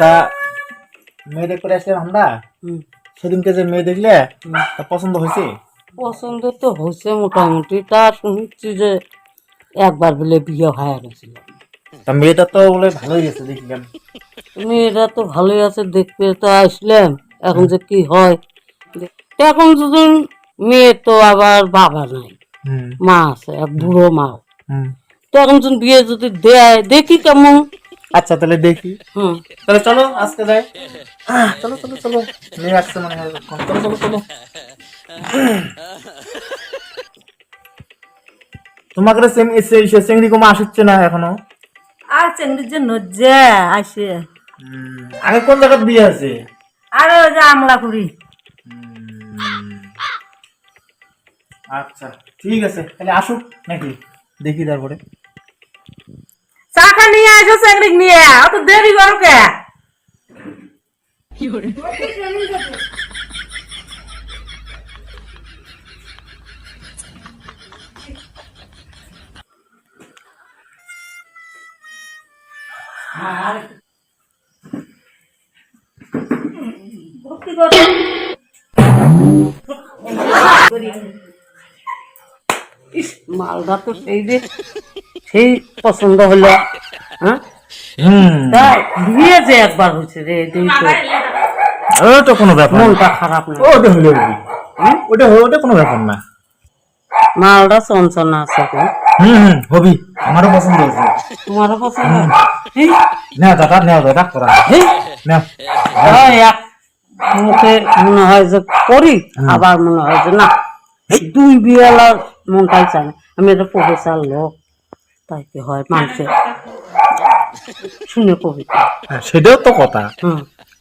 তা মেয়ে দেখতে আসলাম আমরা, সেদিনকে যে মেয়ে দেখলে তা পছন্দ হয়েছে? পছন্দ তো হয়েছে মোটামুটি, তা শুনছি যে একবার বলে বিয়ে হয়ে গেছিল। তা মেয়েটা তো বলে ভালোই গেছে দেখলাম। মেয়েরা তো ভালোই আছে, দেখতে তো আসলাম। এখন যে কি হয়, এখন যদি মেয়ে তো আবার বাবা নাই, মা আছে, এক বুড়ো মা। তো এখন যদি বিয়ে যদি দেয়, দেখি কেমন। আচ্ছা তাহলে দেখি। হুম, তাহলে চলো আজকে যাই। চলো চলো চলো, মেয়ে আসছে মনে হয়। চলো চলো চলো। তোমাকে চেংড়ি কমা আসছে না এখনো? আর চেঙ্গির জন্য যে আসে আগে কোন জায়গায় বিয়ে আছে? আরে ওই যে আমলা করি। আচ্ছা ঠিক আছে, তাহলে আসুক নাকি দেখি তারপরে। চাকা নিয়ে আসো চেঙ্গি নিয়ে, অত দেরি করো কে? ইস, মালদা তো সেই যে সেই পছন্দ হলো। হ্যাঁ, তা বিয়ে যে একবার হয়েছে রে, এই তো ওটা কোনো ব্যাপার না। মনটা খারাপ না। ওটা হলে ওটা কোনো ব্যাপার না। মালটা চঞ্চনা আছে তো। হবি, আমারও পছন্দ হয়েছে। তোমারও পছন্দ? না দাদা, নেও দাদা করা নেও। এক মুখে মনে হয় যে করি, আবার মনে হয় যে না, দুই বিয়েলার মনটাই চায় না। আমি একটা প্রফেসর লোক, তাই কি হয় মানুষের শুনে কবিতা। সেটাও তো কথা।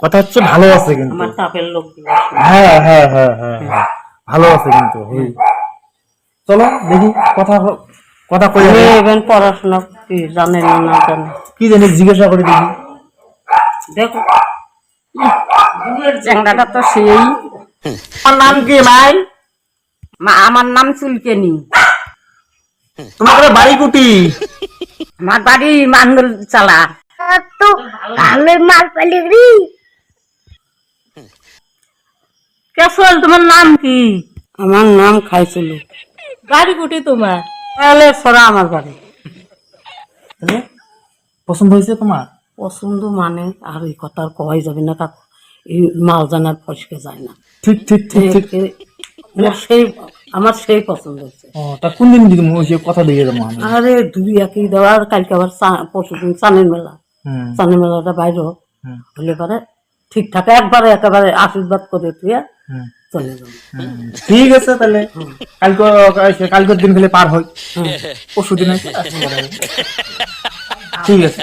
কথা হচ্ছে ভালো আছে কিন্তু। আমার টাপের লোক হ্যাঁ হ্যাঁ হ্যাঁ হ্যাঁ হ্যাঁ, ভালো আছে কিন্তু। চলো দেখি, কথা কথা কই। এবার পড়াশোনা কি জানে না না জানে কি জানি, জিজ্ঞাসা করে দেখি। দেখো চ্যাংড়াটা তো সেই। আমার নাম কি ভাই? আমার নাম চুলকেনি। তোমার বাড়ি কুটি? আমার বাড়ি মান্দল চালা। তো ভালো মাল পালি রে। কেশল, তোমার নাম কি? আমার নাম খাইছিল। বাড়ি কুটি তোমার? তাহলে সরা আমার বাড়ি। পছন্দ হয়েছে তোমার? পছন্দ মানে আর এই কথা আর কওয়াই যাবে না কাকু, এই মাল জানার ফসকে যায় না। ঠিক ঠিক ঠিক ঠিক। আমার সেই পছন্দ হয়েছে। তা কোন দিন দিদি ওই কথা দিয়ে যাবো আমি? আরে দুই একই দেওয়া, আর কালকে আবার পরশুদিন চানের মেলা। চানের মেলাটা বাইরে হলে পরে ঠিকঠাক একবারে একেবারে আশীর্বাদ করে তুই চলে যাবো। ঠিক আছে তাহলে কালকের দিন খেলে পার হয়, পরশু দিন ঠিক আছে।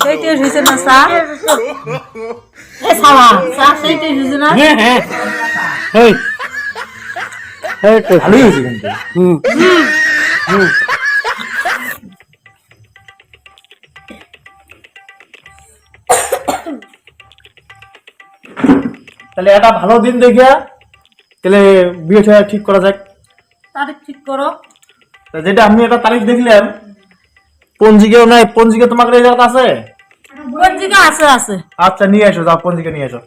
সেই টেস্ট হয়েছে না চা? এ সাওয়া, চা সেই টেস্ট হয়েছে না? ভালোই হয়েছে কিন্তু। তাহলে একটা ভালো দিন দেখে তাহলে বিয়েটা ঠিক করা যাক। তারিখ ঠিক করো। যেটা আমি একটা তারিখ দেখলাম, পঞ্জিকাও নাই। পঞ্জিকা তোমাকে এই জায়গাতে আছে? পঞ্জিকা আছে আছে। আচ্ছা নিয়ে এসো, যাও পঞ্জিকা নিয়ে এসো।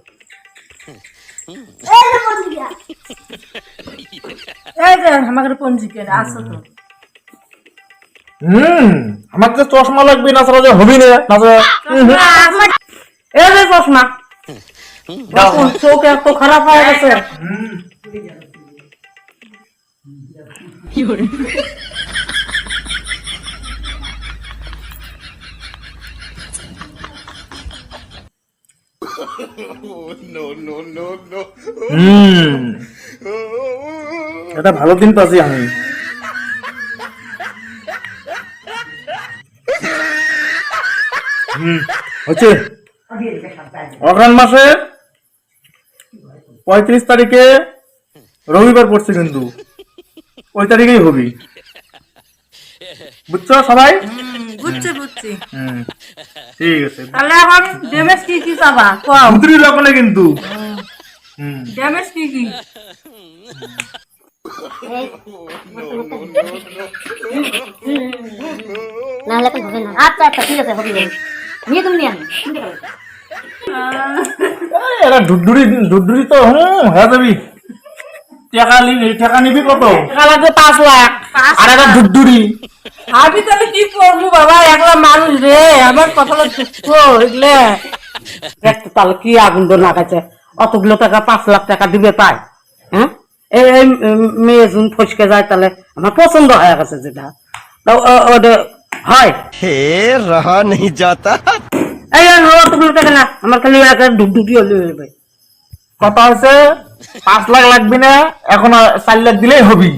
এই যে আমাদের পঞ্জিকা আছে তো। আমার তো চশমা লাগবে, না ছাড়া যে হবি না। এই যে চশমা, চোখ এত খারাপ হয়ে গেছে। এটা ভালো দিন পাচ্ছি আমি। হচ্ছে অগ্রহণ মাসে 35 তারিখে রবিবার পড়ছে কিন্তু ওই তারিখেই হবি, বুঝছো সবাই? বুঝছি বুঝছি। ঠিক আছে। তাহলে এখন ড্যামেজ কি কি চাবা কও? ভুতুরি লক্ষণে কিন্তু ড্যামেজ কি কি? না হলে হবে না। আচ্ছা আচ্ছা ঠিক আছে হবে নিয়ে তুমি নিয়ে এরা ঢুডুরি ঢুডুরি তো হয়ে যাবি। টাকা নিবি কত? টাকা লাগবে 5 লাখ। আর একটা ঢুডুরি। আমি তাহলে কি করবো বাবা, একলা মানুষ রে, আমার কপালে দুঃখ এগুলো দেখতে তাহলে কি আগুন লাগাচ্ছে। অতগুলো টাকা 5 লাখ টাকা দিবে পায়? হ্যাঁ, এই মেয়ে যখন ফসকে যায় তাহলে আমার পছন্দ হয়ে গেছে যেটা হয়। हे रहा नहीं जाता। এই অতগুলো টাকা না, আমার খালি একটা ডুবডুবি হলে হবে। কথা হচ্ছে 5 লাখ লাগবে না, এখন 4 লাখ দিলেই হবি।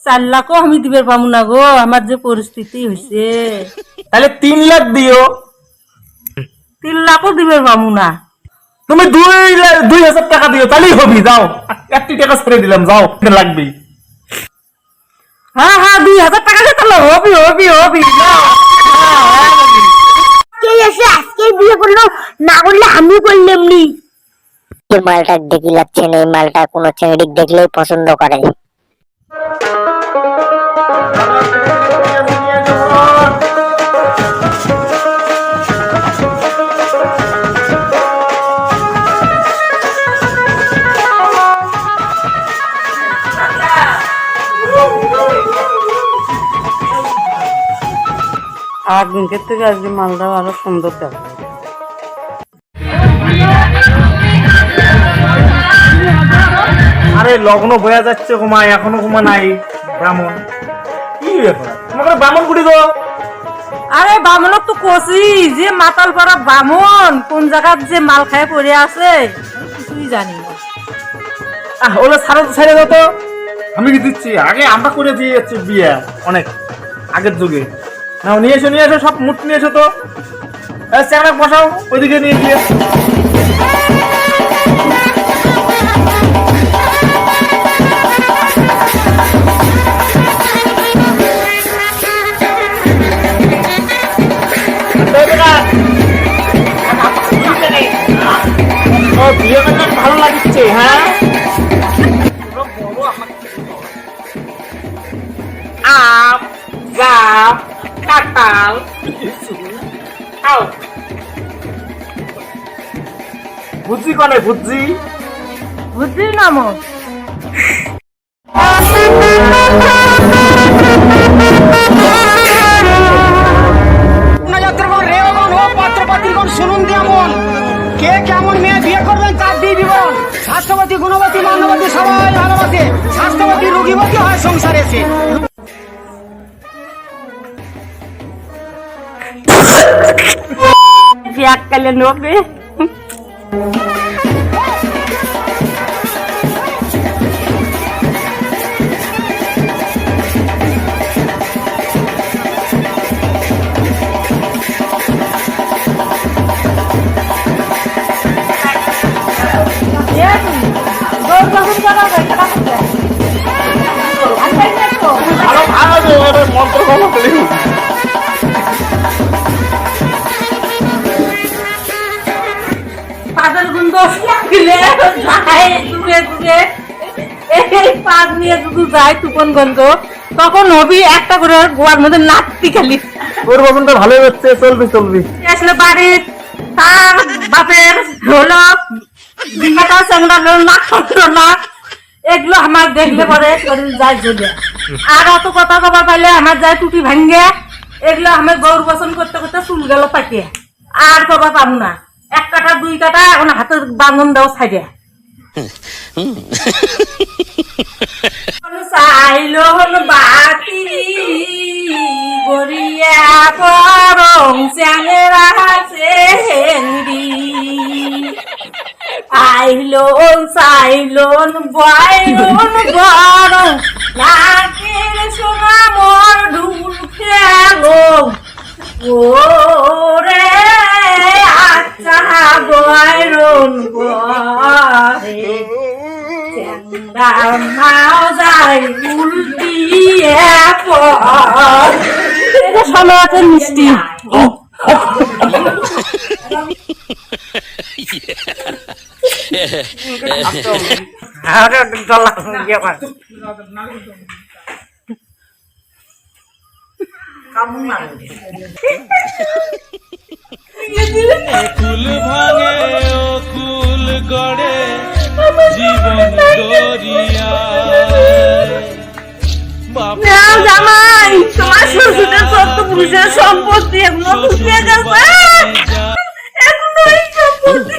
4 লাখও আমি দিবে পাবো না গো, আমার যে পরিস্থিতি হয়েছে। তাহলে 3 লাখ দিও। 3 লাখও দিবে পাবো না। তুমি 2,000 টাকা দিও, তাহলেই হবি। যাও, 1 টাকা ছেড়ে দিলাম, যাও, লাগবে। হ্যাঁ হ্যাঁ 2,000 টাকা দিয়ে তাহলে হবি হবি হবি। কে এসে আজকে বিয়ে করলো, না করলে আমি করলাম নি। মালটা দেখি লাগছে না, এই মালটা কোনো ছেড়ে দেখলেই পছন্দ করে। আর দিনকের থেকে আজকে মালটা আরো সুন্দর দেখ। আরে লগ্ন বয়া যাচ্ছে, ঘুমায় এখনো ঘুমা নাই। ব্রাহ্মণ কি ব্যাপার? তোমাকে ব্রাহ্মণ কুড়ি গো। আরে বামনক তো কষি যে মাতাল পাড়া বামন কোন জায়গার যে মাল খায় পড়ে আছে কিছুই জানি না। ওগুলো ছাড়ে দাও তো, আমি কি দিচ্ছি? আগে আমরা করে দিয়ে যাচ্ছি বিয়ে অনেক আগের যুগে। নাও নিয়ে এসো সব মুঠ নিয়ে এসো তো। চ্যাংড়া বসাও ওইদিকে নিয়ে গিয়ে। বিয়ে করতে ভালো লাগছে। হ্যাঁ, আম জাম কাঁঠাল খাও। বুঝছি কনে বুঝছি বুঝলি না মো শুনুন কেমন কে কেমন মেয়ে বিয়ে করবেন তার দিয়ে জীবন। স্বাস্থ্যবতী গুণবতী মানবতী সবাই ভালোবাসে, স্বাস্থ্যবতী রোগীবতী হয় সংসারে এসে। বিয়াক কালে নোবে মন্ত্র ভালো পাদের গন্ধ লাগলে যায় দূরে দূরে, এই পাদ নিয়ে শুধু যায় তুপন গন্ধ, তখন হবি একটা করে গোয়ার মধ্যে নাচতি খালি। তোর বসনটা ভালোই হচ্ছে, চলবি। আসলে বাড়ির তার বাপের হলো বিঘাটা চাংড়া নাক হলো না, এগুলো আমার দেখলে পরে শরীর যায় জ্বলে। আর অত কথা কবার পাইলে আমার যায় টুটি ভাঙ্গে, এগুলো আমার গৌর বসন করতে করতে চুল গেল পাকিয়ে আর কবার পাবো না। 1 কাঠা 2 কাঠা এখন হাতের বান্ধন দেওয়া ছাইড়ে চাইলো হল বাতি গড়িয়া পরম চ্যাংরা চেংড়ি আইলোন চাইলোন বয়লোন বরং নাকের সোনা মর ঢুল খেলো ওরে আচ্ছা বয়রন বরে মাও যাই উল্টিয়ে পড়। এটা সমাজের মিষ্টি। কুল ভাঙে ও কুল গড়ে জীবন দরিয়া জামাই তোমার শ্বশুরের সত্য পুরুষের সম্পত্তি এগুলো ফুটিয়ে গেছে। এগুলো এই সম্পত্তি।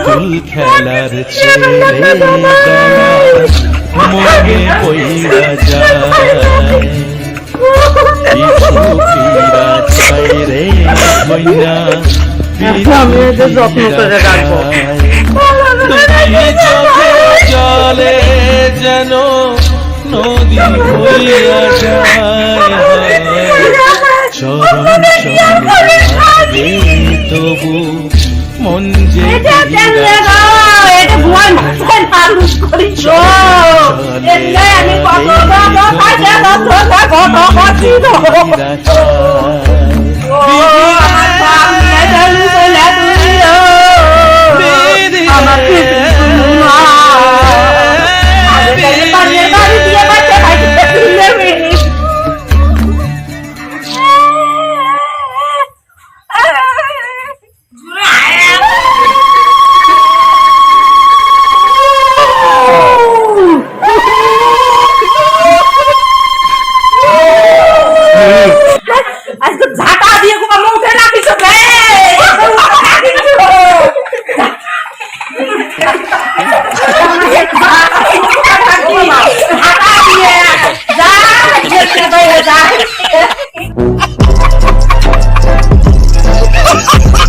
কুল খেলার ছেলে মনে পইরা যায় পিছুকিরা ছাইরে মইনা আমি এদের যত্ন করে রাখবো। তুমি চোখে জলে যেন নদী হইয়া যায় চরণ সঙ্গে তবু মন যে আজকে ঝাঁটা দিয়ে কোপা মুখে রাখিস বে ঝাঁটা দিয়ে যা